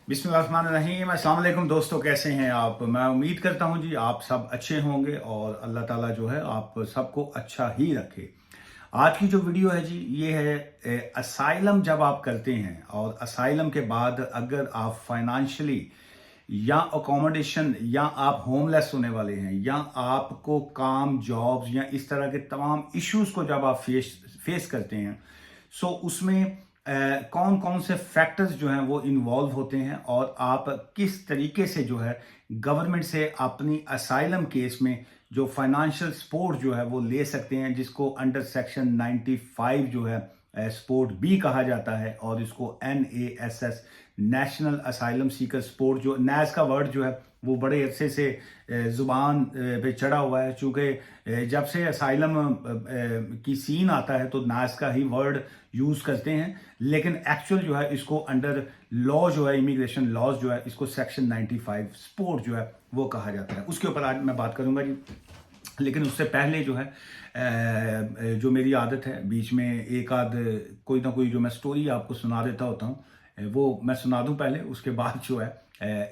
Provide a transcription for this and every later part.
बिस्मिल्लाहिर्रहमानिर्रहीम। अस्सलाम वालेकुम दोस्तों, कैसे हैं आप। मैं उम्मीद करता हूं जी आप सब अच्छे होंगे और अल्लाह ताला जो है आप सबको अच्छा ही रखे। आज की जो वीडियो है जी ये है असाइलम जब आप करते हैं और असाइलम के बाद अगर आप फाइनेंशियली या अकोमोडेशन या आप होमलेस होने वाले हैं या आपको काम जॉब्स या इस तरह के तमाम इश्यूज को जब आप फेस करते हैं, सो उसमें कौन कौन से फैक्टर्स जो हैं वो इन्वॉल्व होते हैं और आप किस तरीके से जो है गवर्नमेंट से अपनी असाइलम केस में जो फाइनेंशियल सपोर्ट जो है वो ले सकते हैं, जिसको अंडर सेक्शन 95 जो है सपोर्ट बी कहा जाता है और इसको NASS national asylum Sikar support, जो नैस का वर्ड जो है वो बड़े अरसे से ज़ुबान पे चढ़ा हुआ है। चूँकि जब से असाइलम की सीन आता है तो नैस का ही वर्ड यूज़ करते हैं, लेकिन एक्चुअल जो है इसको अंडर लॉ जो है इमिग्रेशन लॉज जो है इसको सेक्शन 95 सपोर्ट जो है वो कहा जाता है। उसके ऊपर आज मैं बात करूंगा जी। लेकिन उससे पहले जो है जो मेरी आदत है बीच में एक आध कोई ना कोई जो मैं स्टोरी आपको सुना देता होता हूँ, वो मैं सुना दूं पहले। उसके बाद जो है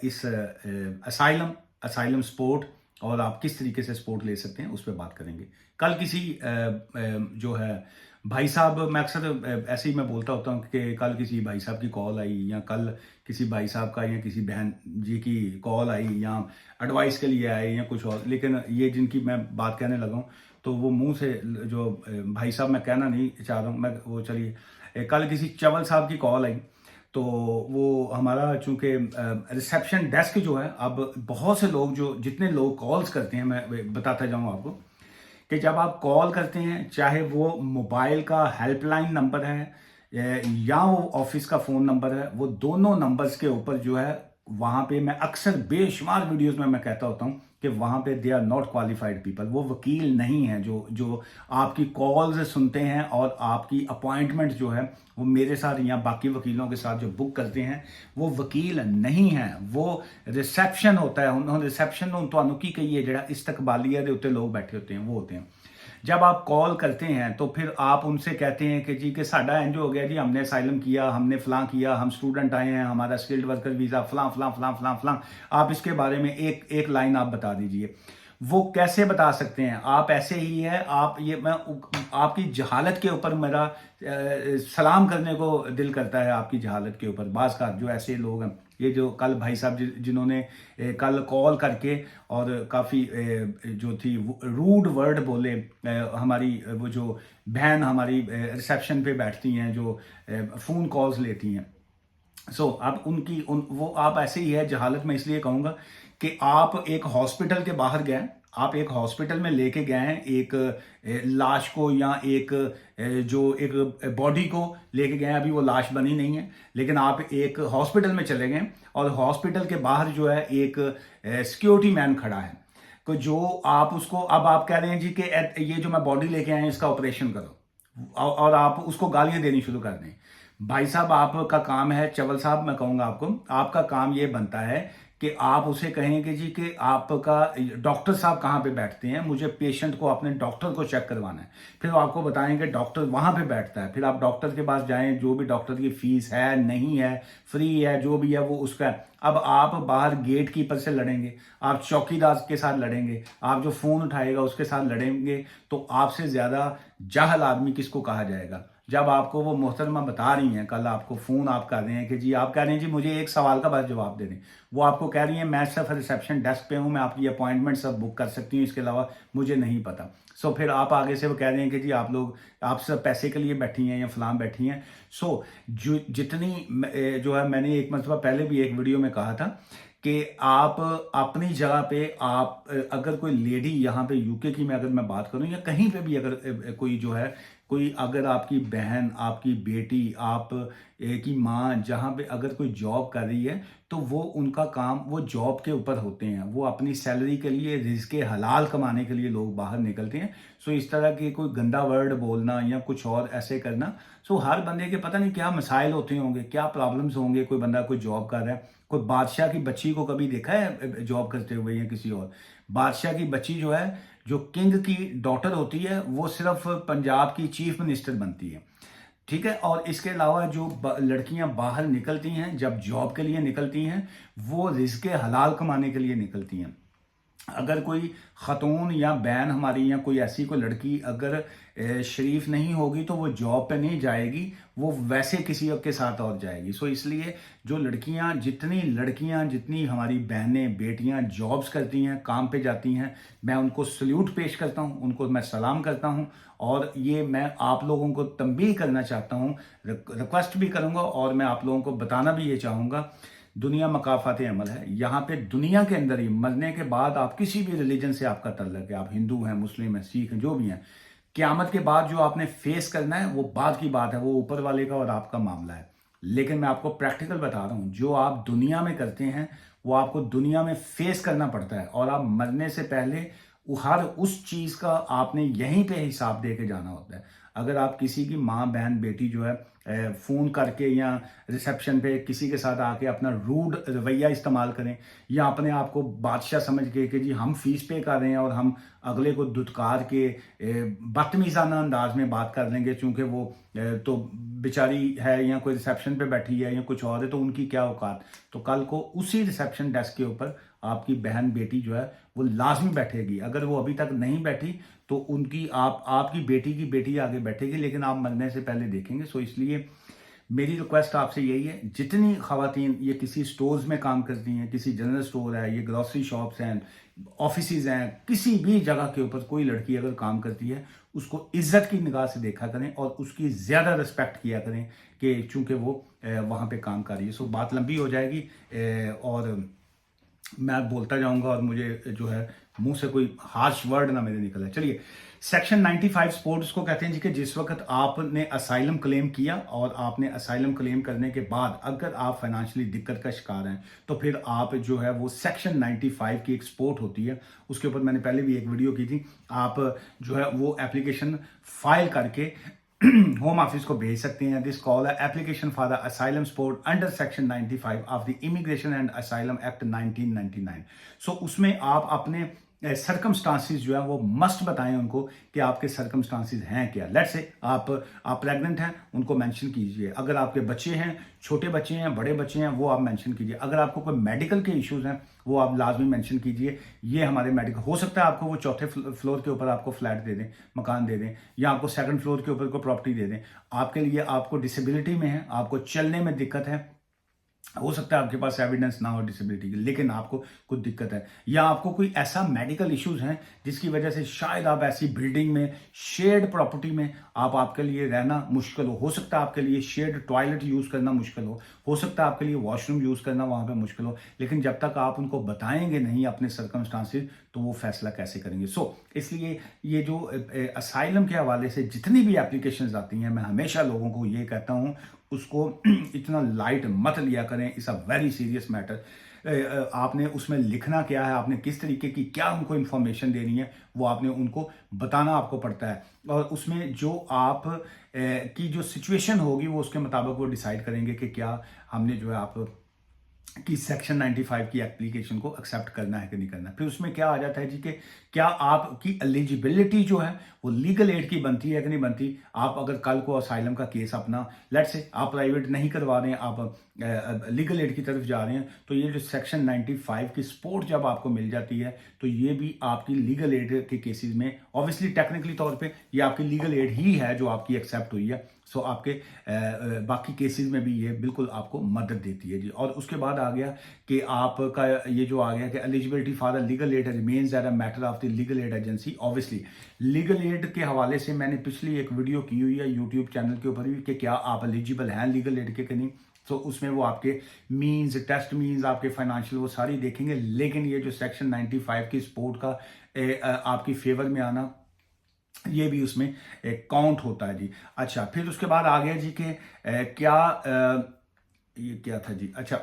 इस असाइलम असाइलम सपोर्ट और आप किस तरीके से सपोर्ट ले सकते हैं उस पर बात करेंगे। कल किसी जो है भाई साहब, मैं अक्सर ऐसे ही मैं बोलता होता हूँ कि कल किसी भाई साहब की कॉल आई या कल किसी भाई साहब का या किसी बहन जी की कॉल आई या एडवाइस के लिए आए या कुछ और, लेकिन ये जिनकी मैं बात कहने लगा हूँ तो वो मुंह से जो भाई साहब मैं कहना नहीं चाह रहा हूँ, मैं वो चलिए कल किसी चवल साहब की कॉल आई। तो वो हमारा चूंकि रिसेप्शन डेस्क जो है, अब बहुत से लोग जो जितने लोग कॉल्स करते हैं मैं बताता जाऊँ आपको कि जब आप कॉल करते हैं, चाहे वो मोबाइल का हेल्पलाइन नंबर है या वो ऑफिस का फ़ोन नंबर है, वो दोनों नंबर्स के ऊपर जो है वहाँ पे मैं अक्सर बेशुमार वीडियोस में मैं कहता होता हूँ कि वहाँ पे they are not qualified people. वो वकील नहीं है जो जो आपकी कॉल्स सुनते हैं और आपकी अपॉइंटमेंट जो है वो मेरे साथ या बाकी वकीलों के साथ जो बुक करते हैं वो वकील नहीं है, वो रिसेप्शन होता है। उन्होंने रिसेप्शन ਤੁਹਾਨੂੰ ਕੀ ਕਹੀਏ ਜਿਹੜਾ इस्तकबालिया ਦੇ ਉੱਤੇ लोग बैठे होते हैं वो होते हैं। जब आप कॉल करते हैं तो फिर आप उनसे कहते हैं कि जी कि साडा एंज हो गया जी, हमने असाइलम किया, हमने फलां किया, हम स्टूडेंट आए हैं, हमारा स्किल्ड वर्कर वीज़ा फलां फलां फलां फलां फलां। आप इसके बारे में एक एक लाइन आप बता दीजिए। वो कैसे बता सकते हैं? आप ऐसे ही है, आप ये मैं आपकी जहालत के ऊपर मेरा सलाम करने को दिल करता है, आपकी जहालत के ऊपर। बाज़ का जो ऐसे लोग हैं, ये जो कल भाई साहब जिन्होंने कल कॉल करके और काफ़ी जो थी रूड वर्ड बोले, हमारी वो जो बहन हमारी रिसेप्शन पे बैठती हैं जो फ़ोन कॉल्स लेती हैं। अब वो आप ऐसे ही है जहालत में, इसलिए कहूँगा कि आप एक हॉस्पिटल के बाहर गए, आप एक हॉस्पिटल में लेके गए हैं एक लाश को या एक जो एक बॉडी को लेके गए हैं, अभी वो लाश बनी नहीं है, लेकिन आप एक हॉस्पिटल में चले गए और हॉस्पिटल के बाहर जो है एक सिक्योरिटी मैन खड़ा है को जो आप उसको, अब आप कह रहे हैं जी कि ये जो मैं बॉडी लेके आए हैं इसका ऑपरेशन करो और आप उसको गालियां देनी शुरू कर दें। भाई साहब आपका काम है, चवल साहब मैं कहूँगा आपको, आपका काम ये बनता है कि आप उसे कहेंगे जी कि आपका डॉक्टर साहब कहाँ पे बैठते हैं, मुझे पेशेंट को अपने डॉक्टर को चेक करवाना है। फिर वो आपको बताएंगे डॉक्टर वहाँ पे बैठता है, फिर आप डॉक्टर के पास जाएं, जो भी डॉक्टर की फीस है नहीं है, फ्री है, जो भी है वो उसका है। अब आप बाहर गेट कीपर से लड़ेंगे, आप चौकीदार के साथ लड़ेंगे, आप जो फ़ोन उठाएगा उसके साथ लड़ेंगे, तो आपसे ज़्यादा जाहल आदमी किसको कहा जाएगा? जब आपको वो मोहतरमा बता रही हैं, कल आपको फ़ोन आप कर रहे हैं कि जी, आप कह रहे हैं जी मुझे एक सवाल का बस जवाब दे दें, वो आपको कह रही हैं मैं सिर्फ रिसेप्शन डेस्क पे हूँ, मैं आपकी अपॉइंटमेंट सब बुक कर सकती हूँ, इसके अलावा मुझे नहीं पता। फिर आप आगे से वो कह रहे हैं कि जी आप लोग आप सब पैसे के लिए बैठी हैं या फलां बैठी हैं। जो जितनी जो है, मैंने एक मरतबा पहले भी एक वीडियो में कहा था कि आप अपनी जगह पे आप अगर कोई लेडी यहाँ पे यूके की मैं अगर मैं बात करूँ या कहीं पे भी अगर कोई जो है कोई अगर आपकी बहन, आपकी बेटी, आप की माँ जहाँ पे अगर कोई जॉब कर रही है तो वो उनका काम वो जॉब के ऊपर होते हैं, वो अपनी सैलरी के लिए रिज़्क़े हलाल कमाने के लिए लोग बाहर निकलते हैं। इस तरह के कोई गंदा वर्ड बोलना या कुछ और ऐसे करना, हर बंदे के पता नहीं क्या मसाइल होते होंगे, क्या प्रॉब्लम्स होंगे। कोई बंदा कोई जॉब कर रहा है, कोई बादशाह की बच्ची को कभी देखा है जॉब करते हुए या किसी और? बादशाह की बच्ची जो है, जो किंग की डॉटर होती है, वो सिर्फ पंजाब की चीफ मिनिस्टर बनती है। ठीक है। और इसके अलावा जो लड़कियां बाहर निकलती हैं, जब जॉब के लिए निकलती हैं, वो रिज़्क़ हलाल कमाने के लिए निकलती हैं। अगर कोई ख़तून या बहन हमारी या कोई ऐसी कोई लड़की अगर शरीफ नहीं होगी तो वो जॉब पे नहीं जाएगी, वो वैसे किसी के साथ और जाएगी। सो इसलिए जो लड़कियां जितनी हमारी बहनें बेटियां जॉब्स करती हैं, काम पे जाती हैं, मैं उनको सल्यूट पेश करता हूं, उनको मैं सलाम करता हूं। और ये मैं आप लोगों को तंबीह करना चाहता हूं, रिक्वेस्ट भी करूंगा और मैं आप लोगों को बताना भी ये चाहूँगा, दुनिया मकाफात अमल है। यहाँ पे दुनिया के अंदर ही मरने के बाद आप किसी भी रिलीजन से आपका तल्लक है, आप हिंदू हैं, मुस्लिम हैं, सिख हैं, जो भी हैं, क़यामत के बाद जो आपने फेस करना है वो बाद की बात है, वो ऊपर वाले का और आपका मामला है। लेकिन मैं आपको प्रैक्टिकल बता रहा हूँ, जो आप दुनिया में करते हैं वो आपको दुनिया में फेस करना पड़ता है। और आप मरने से पहले हर उस चीज़ का आपने यहीं पे हिसाब दे के जाना होता है। अगर आप किसी की माँ बहन बेटी जो है फ़ोन करके या रिसेप्शन पे किसी के साथ आके अपना रूड रवैया इस्तेमाल करें, या अपने आप को बादशाह समझ के कि जी हम फीस पे कर रहे हैं और हम अगले को धुतकार के बदतमीज़ाना अंदाज में बात कर लेंगे, चूँकि वो तो बेचारी है या कोई रिसेप्शन पे बैठी है या कुछ और है, तो उनकी क्या औकात। तो कल को उसी रिसेप्शन डेस्क के ऊपर आपकी बहन बेटी जो है वो लाजमी बैठेगी। अगर वो अभी तक नहीं बैठी तो उनकी आपकी बेटी की बेटी आगे बैठेगी, लेकिन आप मरने से पहले देखेंगे। सो इसलिए मेरी रिक्वेस्ट आपसे यही है, जितनी खवातीन ये किसी स्टोर्स में काम करती हैं, किसी जनरल स्टोर है, ये ग्रॉसरी शॉप्स हैं, ऑफिसेज हैं, किसी भी जगह के ऊपर कोई लड़की अगर काम करती है, उसको इज्जत की निगाह से देखा करें और उसकी ज़्यादा रिस्पेक्ट किया करें कि चूंकि वो वहाँ पे काम कर रही है। सो बात लंबी हो जाएगी और मैं बोलता जाऊंगा और मुझे जो है मुंह से कोई हार्श वर्ड ना मेरे निकले। चलिए, सेक्शन 95 स्पोर्ट्स को कहते हैं जी कि जिस वक्त आपने असाइलम क्लेम किया और आपने असाइलम क्लेम करने के बाद अगर आप फाइनेंशियली दिक्कत का शिकार हैं तो फिर आप जो है वो सेक्शन 95 की एक स्पोर्ट होती है, उसके ऊपर मैंने पहले भी एक वीडियो की थी। आप जो है वो एप्लीकेशन फाइल करके होम ऑफिस को भेज सकते हैं। दिस कॉल है application for the asylum sport under section 95 of the immigration and asylum act 1999। सो उसमें आप अपने सरकमस्टांसिस जो है वो मस्ट बताएं उनको कि आपके सरकमस्टांसिस हैं क्या। लेट्स से आप प्रेग्नेंट हैं, उनको मेंशन कीजिए। अगर आपके बच्चे हैं, छोटे बच्चे हैं, बड़े बच्चे हैं, वो आप मेंशन कीजिए। अगर आपको कोई मेडिकल के इश्यूज हैं वो आप लाजमी मेंशन कीजिए, ये हमारे मेडिकल। हो सकता है आपको वो चौथे फ्लोर के ऊपर आपको फ्लैट दे दें, मकान दे दें, या आपको सेकंड फ्लोर के ऊपर कोई प्रॉपर्टी दे दें। आपके लिए आपको डिसेबिलिटी में है, आपको चलने में दिक्कत है, हो सकता है आपके पास एविडेंस ना हो डिसेबिलिटी की, लेकिन आपको कुछ दिक्कत है, या आपको कोई ऐसा मेडिकल इश्यूज हैं जिसकी वजह से शायद आप ऐसी बिल्डिंग में शेड प्रॉपर्टी में आपके लिए रहना मुश्किल हो सकता है आपके लिए शेड टॉयलेट यूज करना मुश्किल हो सकता है आपके लिए वॉशरूम यूज करना वहां पे मुश्किल हो, लेकिन जब तक आप उनको बताएंगे नहीं अपने सर्कमस्टांसिस तो वो फैसला कैसे करेंगे। सो इसलिए ये जो असाइलम के हवाले से जितनी भी एप्लीकेशंस आती हैं, मैं हमेशा लोगों को ये कहता हूं उसको इतना लाइट मत लिया करें। It's a very serious matter. आपने उसमें लिखना क्या है, आपने किस तरीके की क्या उनको इंफॉर्मेशन देनी है, वो आपने उनको बताना आपको पड़ता है। और उसमें जो आप की जो सिचुएशन होगी वो उसके मुताबिक वो डिसाइड करेंगे कि क्या हमने जो है आप कि सेक्शन 95 की एप्लीकेशन को एक्सेप्ट करना है कि नहीं करना है। फिर उसमें क्या आ जाता है जी कि क्या आपकी एलिजिबिलिटी जो है वो लीगल एड की बनती है कि नहीं बनती। आप अगर कल को असाइलम का केस अपना लेट्स से आप प्राइवेट नहीं करवा रहे हैं, आप लीगल एड की तरफ जा रहे हैं, तो ये जो सेक्शन 95 की सपोर्ट जब आपको मिल जाती है तो ये भी आपकी लीगल एड के केसेस में ऑब्वियसली टेक्निकली तौर पे ये आपकी लीगल एड ही है जो आपकी एक्सेप्ट हुई है। सो आपके बाकी केसेस में भी ये बिल्कुल आपको मदद देती है जी। और उसके बाद आ गया कि आपका ये जो आ गया कि eligibility for the legal aid remains at a matter of the legal ad agency. Obviously legal aid के हवाले से मैंने पिछली एक वीडियो की हुई है यूट्यूब चैनल के ऊपर भी कि क्या आप एलिजिबल हैं लीगल एड के कि नहीं। तो उसमें वो आपके मीन्स टेस्ट मीन्स आपके फाइनेंशियल वो सारी देखेंगे, लेकिन ये जो सेक्शन 95 की सपोर्ट का आपकी फेवर में आना ये भी उसमें काउंट होता है जी। अच्छा, फिर उसके बाद आ गया जी कि ये क्या था जी। अच्छा,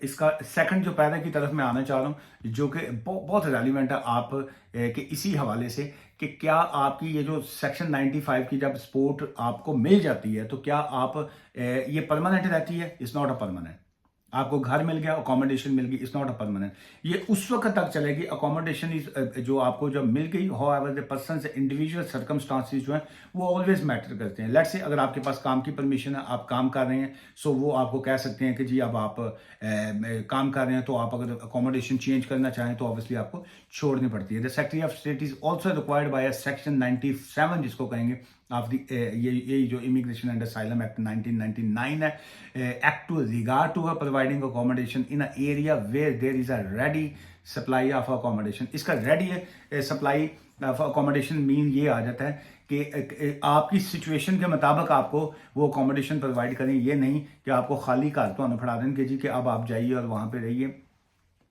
इसका सेकंड जो पैरा की तरफ मैं आना चाह रहा हूँ जो कि बहुत रेलिवेंट है आप के इसी हवाले से कि क्या आपकी ये जो सेक्शन 95 की जब सपोर्ट आपको मिल जाती है तो क्या आप ये परमानेंट रहती है। It's not a permanent. आपको घर मिल गया, अकोमोडेशन मिल गई, इट्स नॉट अ परमानेंट। ये उस वक्त तक चलेगी अकोमोडेशन इज जो आपको जब मिल गई। However the persons individual circumstances जो है वो ऑलवेज मैटर करते हैं। लेट्स से अगर आपके पास काम की परमिशन है, आप काम कर रहे हैं, सो वो आपको कह सकते हैं कि जी अब आप काम कर रहे हैं, तो आप अगर अकोमोडेशन चेंज करना चाहें तो ऑब्वियसली आपको छोड़नी पड़ती है। The secretary of state is also required by section 97 जिसको कहेंगे ऑफ द ये जो इमिग्रेशन एंड असाइलम एक्ट 1999 है, act to regard to providing accommodation in a area where there is a ready supply of accommodation. इसका ready supply of accommodation mean ये आ जाता है कि आपकी सिचुएशन के मुताबिक आपको वो अकोमोडेशन प्रोवाइड करें। ये नहीं कि आपको खाली घर तो फड़ा दें कि जी कि अब आप जाइए और वहाँ पे रहिए।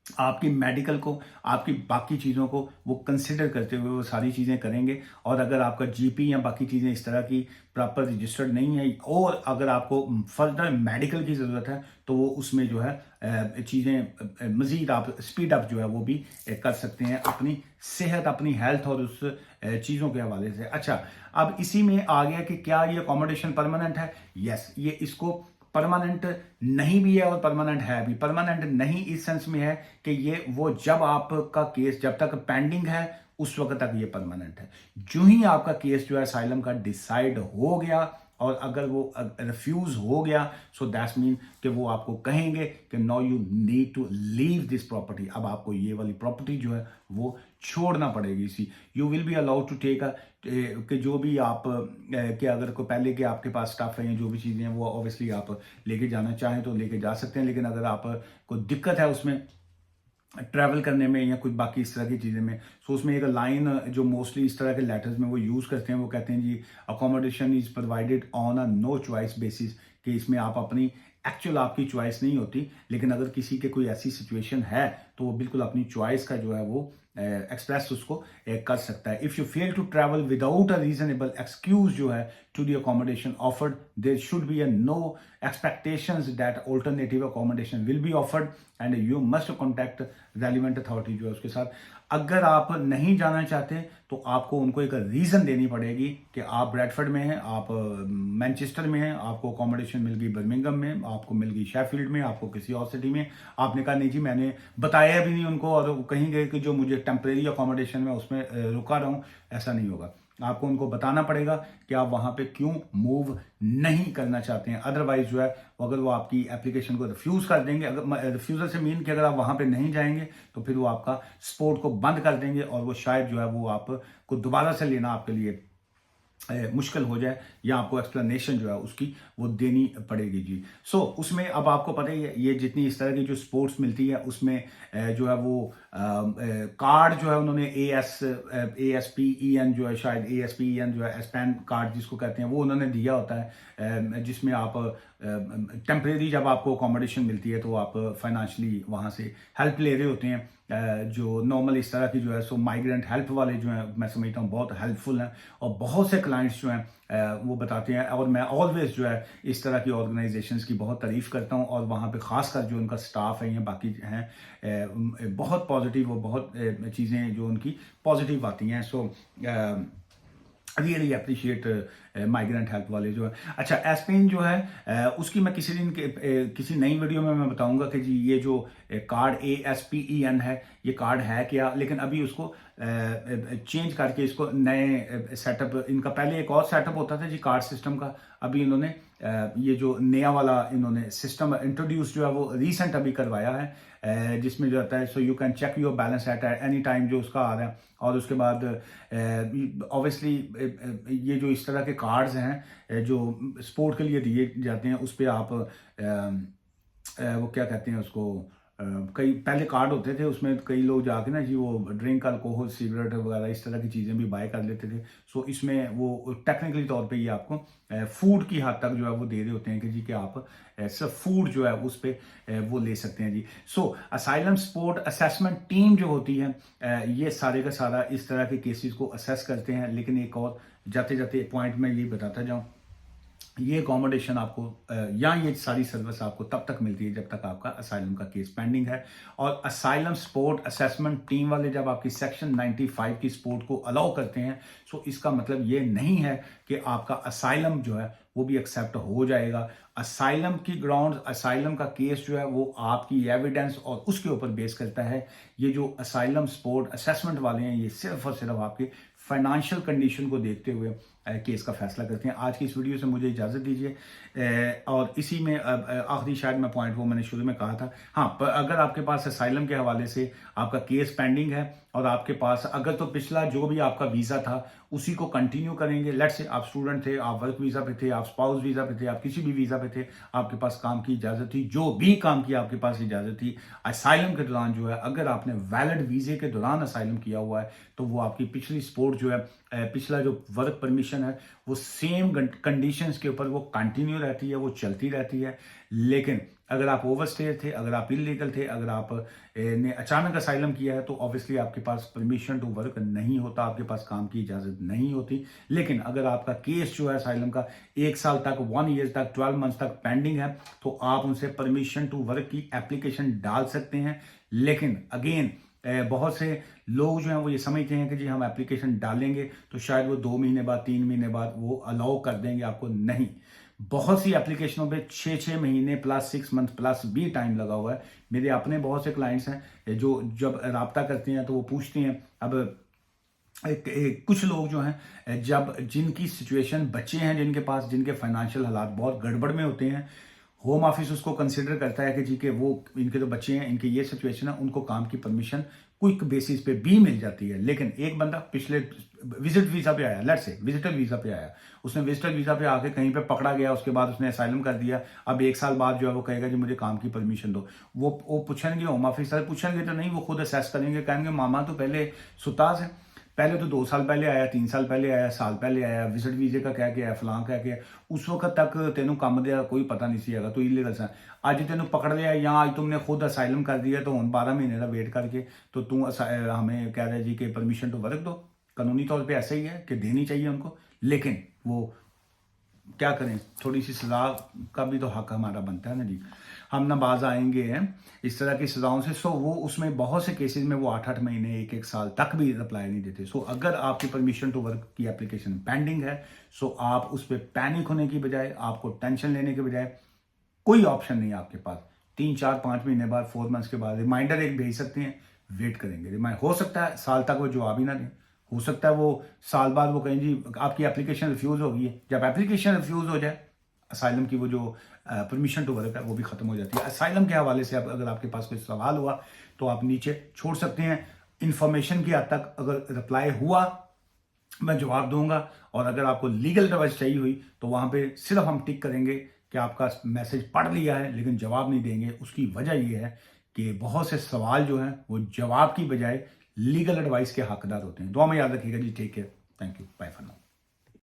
आपकी मेडिकल को, आपकी बाकी चीज़ों को वो कंसिडर करते हुए वो सारी चीज़ें करेंगे। और अगर आपका जीपी या बाकी चीज़ें इस तरह की प्रॉपर रजिस्टर्ड नहीं है, और अगर आपको फर्दर मेडिकल की ज़रूरत है, तो वो उसमें जो है चीज़ें मज़ीद आप स्पीड अप जो है वो भी कर सकते हैं अपनी सेहत, अपनी हेल्थ और उस चीज़ों के हवाले से। अच्छा, अब इसी में आ गया कि क्या ये अकोमोडेशन परमानेंट है? यस, ये इसको परमानेंट नहीं भी है और परमानेंट है भी। परमानेंट नहीं इस सेंस में है कि ये वो जब आपका केस जब तक पेंडिंग है उस वक्त तक ये परमानेंट है। जो ही आपका केस जो है असाइलम का डिसाइड हो गया और अगर वो रिफ्यूज हो गया, सो दैट्स मीन कि वो आपको कहेंगे कि no you need to leave this property. अब आपको ये वाली प्रॉपर्टी जो है वो छोड़ना पड़ेगी। इसी you will be allowed to take कि जो भी आप कि अगर को पहले के आपके पास स्टफ है या जो भी चीज़ें हैं वो ऑब्वियसली आप लेके जाना चाहें तो लेके जा सकते हैं। लेकिन अगर आप को दिक्कत है उसमें ट्रैवल करने में या कुछ बाकी इस तरह की चीज़ें में, सो उसमें एक लाइन जो मोस्टली इस तरह के लेटर्स में वो यूज़ करते हैं, वो कहते हैं जी accommodation is provided on a no choice basis, कि इसमें आप अपनी एक्चुअल आपकी चॉइस नहीं होती, लेकिन अगर किसी के कोई ऐसी सिचुएशन है तो वो बिल्कुल अपनी चॉइस का जो है वो एक्सप्रेस उसको कर सकता है। If you fail to travel without a reasonable excuse जो है to the accommodation offered, there should be a no expectations that alternative accommodation will be offered and you must contact relevant authority जो है उसके साथ। अगर आप नहीं जाना चाहते तो आपको उनको एक रीज़न देनी पड़ेगी कि आप ब्रैडफर्ड में हैं, आप मैनचेस्टर में हैं, आपको अकोमोडेशन मिल गई बर्मिंघम में, आपको मिल गई शेफील्ड में, आपको किसी और सिटी में। आपने कहा नहीं जी मैंने बताया भी नहीं उनको और कहीं गए कि जो मुझे टेम्परेरी अकोमोडेशन में उसमें रुका रहा हूँ, ऐसा नहीं होगा। आपको उनको बताना पड़ेगा कि आप वहां पे क्यों मूव नहीं करना चाहते हैं। अदरवाइज जो है अगर वो आपकी एप्लीकेशन को रिफ्यूज कर देंगे, अगर रिफ्यूजल से मीन कि अगर आप वहां पे नहीं जाएंगे तो फिर वो आपका स्पोर्ट को बंद कर देंगे और वो शायद जो है वो आपको दोबारा से लेना आपके लिए मुश्किल हो जाए या आपको एक्सप्लेनेशन जो है उसकी वो देनी पड़ेगी जी। सो उसमें अब आपको पता ही है ये जितनी इस तरह की जो स्पोर्ट्स मिलती है उसमें जो है वो कार्ड जो है उन्होंने ASPEN जो है, शायद ASPEN जो है एस्पैन कार्ड जिसको कहते हैं, वो उन्होंने दिया होता है जिसमें आप टेम्परेरी जब आपको अकोमोडेशन मिलती है तो आप फाइनेंशियली वहाँ से हेल्प ले रहे होते हैं। जो नॉर्मल इस तरह की जो है सो माइग्रेंट हेल्प वाले जो हैं मैं समझता हूँ बहुत हेल्पफुल हैं और बहुत से क्लाइंट्स जो हैं वो बताते हैं। और मैं ऑलवेज जो है इस तरह की ऑर्गेनाइजेशंस की बहुत तारीफ करता हूँ और वहाँ पे खासकर जो उनका स्टाफ है या बाकी हैं बहुत पॉजिटिव और बहुत चीज़ें जो उनकी पॉजिटिव आती हैं। So really appreciate migrant help वाले जो है। अच्छा, एस्पेन जो है उसकी मैं किसी दिन किसी नई वीडियो में मैं बताऊंगा कि जी ये जो कार्ड ASPEN है ये कार्ड है क्या, लेकिन अभी उसको चेंज करके इसको नए सेटअप, इनका पहले एक और सेटअप होता था जी कार्ड सिस्टम का, अभी इन्होंने ये जो नया वाला इन्होंने सिस्टम इंट्रोड्यूस जो है वो रिसेंट अभी करवाया है जिसमें जो आता है so you can check your balance at any time जो उसका आ रहा है। और उसके बाद ऑब्वियसली ये जो इस तरह के कार्ड्स हैं जो स्पोर्ट के लिए दिए जाते हैं उस पर आप वो क्या कहते हैं उसको कई पहले कार्ड होते थे उसमें कई लोग जाके ना जी वो ड्रिंक अल्कोहल सिगरेट वगैरह इस तरह की चीज़ें भी बाय कर लेते थे। सो इसमें वो टेक्निकली तौर पे ये आपको फूड की हद तक जो है वो दे रहे होते हैं कि जी कि आप सिर्फ फूड जो है उस पर वो ले सकते हैं जी। सो असाइलम स्पोर्ट असेसमेंट टीम जो होती है ये सारे का सारा इस तरह के केसेस को असेस करते हैं। लेकिन एक और जाते जाते पॉइंट में ये बताता जाऊँ, ये अकोमोडेशन आपको या ये सारी सर्विस आपको तब तक मिलती है जब तक आपका असाइलम का केस पेंडिंग है। और असाइलम स्पोर्ट असेसमेंट टीम वाले जब आपकी सेक्शन 95 की स्पोर्ट को अलाउ करते हैं, सो इसका मतलब ये नहीं है कि आपका असाइलम जो है वो भी एक्सेप्ट हो जाएगा। असाइलम की ग्राउंड, असाइलम का केस जो है वो आपकी एविडेंस और उसके ऊपर बेस करता है। ये जो असाइलम सपोर्ट असेसमेंट वाले हैं ये सिर्फ और सिर्फ आपके फाइनेंशियल कंडीशन को देखते हुए केस का फैसला करते हैं। आज की इस वीडियो से मुझे इजाज़त दीजिए और इसी में आखिरी शायद मैं पॉइंट वो मैंने शुरू में कहा था, हाँ, अगर आपके पास असाइलम के हवाले से आपका केस पेंडिंग है और आपके पास अगर तो पिछला जो भी आपका वीज़ा था उसी को कंटिन्यू करेंगे, लेट्स से आप स्टूडेंट थे, आप वर्क वीज़ा पे थे, आप स्पाउस वीज़ा पे थे, आप किसी भी वीज़ा पे थे, आपके पास काम की इजाज़त थी, जो भी काम किया आपके पास इजाज़त थी, असाइलम के दौरान जो है अगर आपने वैलिड वीज़े के दौरान असाइलम किया हुआ है तो वो आपकी पिछली सपोर्ट जो है, पिछला जो वर्क परमिशन है वो सेम कंडीशंस के ऊपर वो कंटिन्यू रहती है, वो चलती रहती है। लेकिन अगर आप ओवरस्टे थे, अगर आप इलीगल थे, अगर आप ने अचानक असाइलम किया है तो ऑब्वियसली आपके पास परमिशन टू वर्क नहीं होता, आपके पास काम की इजाज़त नहीं होती। लेकिन अगर आपका केस जो है असाइलम का 1 साल तक, 1 ईयर तक, 12 मंथ्स तक पेंडिंग है तो आप उनसे परमिशन टू वर्क की एप्लीकेशन डाल सकते हैं। लेकिन अगेन बहुत से लोग जो हैं वो ये समझते हैं कि जी हम एप्लीकेशन डालेंगे तो शायद वो 2 महीने बाद, 3 महीने बाद वो अलाउ कर देंगे आपको। नहीं, बहुत सी एप्लीकेशनों पे 6 महीने प्लस 6 मंथ प्लस भी टाइम लगा हुआ है। मेरे अपने बहुत से क्लाइंट्स हैं जो जब राब्ता करते हैं तो वो पूछते हैं, अब कुछ लोग जो हैं जब जिनकी सिचुएशन, बच्चे हैं जिनके पास, जिनके फाइनेंशियल हालात बहुत गड़बड़ में होते हैं, होम ऑफिस उसको कंसिडर करता है कि जी के वो इनके जो बच्चे हैं इनकी ये सिचुएशन है, उनको काम की परमिशन क्विक बेसिस पे भी मिल जाती है। लेकिन एक बंदा पिछले विजिट वीजा पे आया, लेट्स से विजिटर वीजा पे आया, उसने विजिटर वीजा पे आके कहीं पे पकड़ा गया, उसके बाद उसने असाइलम कर दिया, अब 1 साल बाद जो है वो कहेगा जी मुझे काम की परमिशन दो। वो पूछेंगे, होम ऑफिस सर पूछेंगे तो नहीं, वो खुद असेस करेंगे, कहेंगे मामा तो पहले सुताज है, पहले तो 2 साल पहले आया, 3 साल पहले आया, साल पहले आया, विजिट वीजे का कह के आया, फलां कह के, उस वक्त तक तेनों काम दिया कोई पता नहीं सी हैगा, तो इलीगल सा अज तेनों पकड़ लिया या आज तुमने खुद असाइलम कर दिया तो हम 12 महीने का वेट करके तो तू हमें कह रहे जी कि परमिशन तो वर्क दो। कानूनी तौर पर ऐसा ही है कि देनी चाहिए उनको, लेकिन वो क्या करें, थोड़ी सी सजा का भी तो हक हमारा बनता है ना जी। हम ना बाज आएंगे हैं इस तरह की सजाओं से। सो वो उसमें बहुत से केसेस में वो 8-8 महीने, 1-1 साल तक भी रिप्लाई नहीं देते। सो अगर आपकी परमिशन टू वर्क की एप्लीकेशन पेंडिंग है, सो आप उस पर पैनिक होने की बजाय, आपको टेंशन लेने के बजाय, कोई ऑप्शन नहीं है आपके पास। 3-4-5 महीने बाद, 4 मंथ्स के बाद रिमाइंडर एक भेज सकते हैं, वेट करेंगे। हो सकता है साल तक वो जवाब ही ना दें, हो सकता है वो साल बाद वो कहें जी आपकी एप्लीकेशन रिफ्यूज हो गई है। जब एप्लीकेशन रिफ्यूज हो जाए, असाइलम की वो जो परमिशन टू वर्क है वो भी खत्म हो जाती है। असाइलम के हवाले से अगर आपके पास कोई सवाल हुआ तो आप नीचे छोड़ सकते हैं। इंफॉर्मेशन की हद तक अगर रिप्लाई हुआ मैं जवाब दूंगा, और अगर आपको लीगल एडवाइस चाहिए हुई तो वहां पे सिर्फ हम टिक करेंगे कि आपका मैसेज पढ़ लिया है, लेकिन जवाब नहीं देंगे। उसकी वजह यह है कि बहुत से सवाल जो हैं वो जवाब की बजाय लीगल एडवाइस के हकदार होते हैं। दुआ में याद रखिएगा जी। Take care, thank you, bye for now.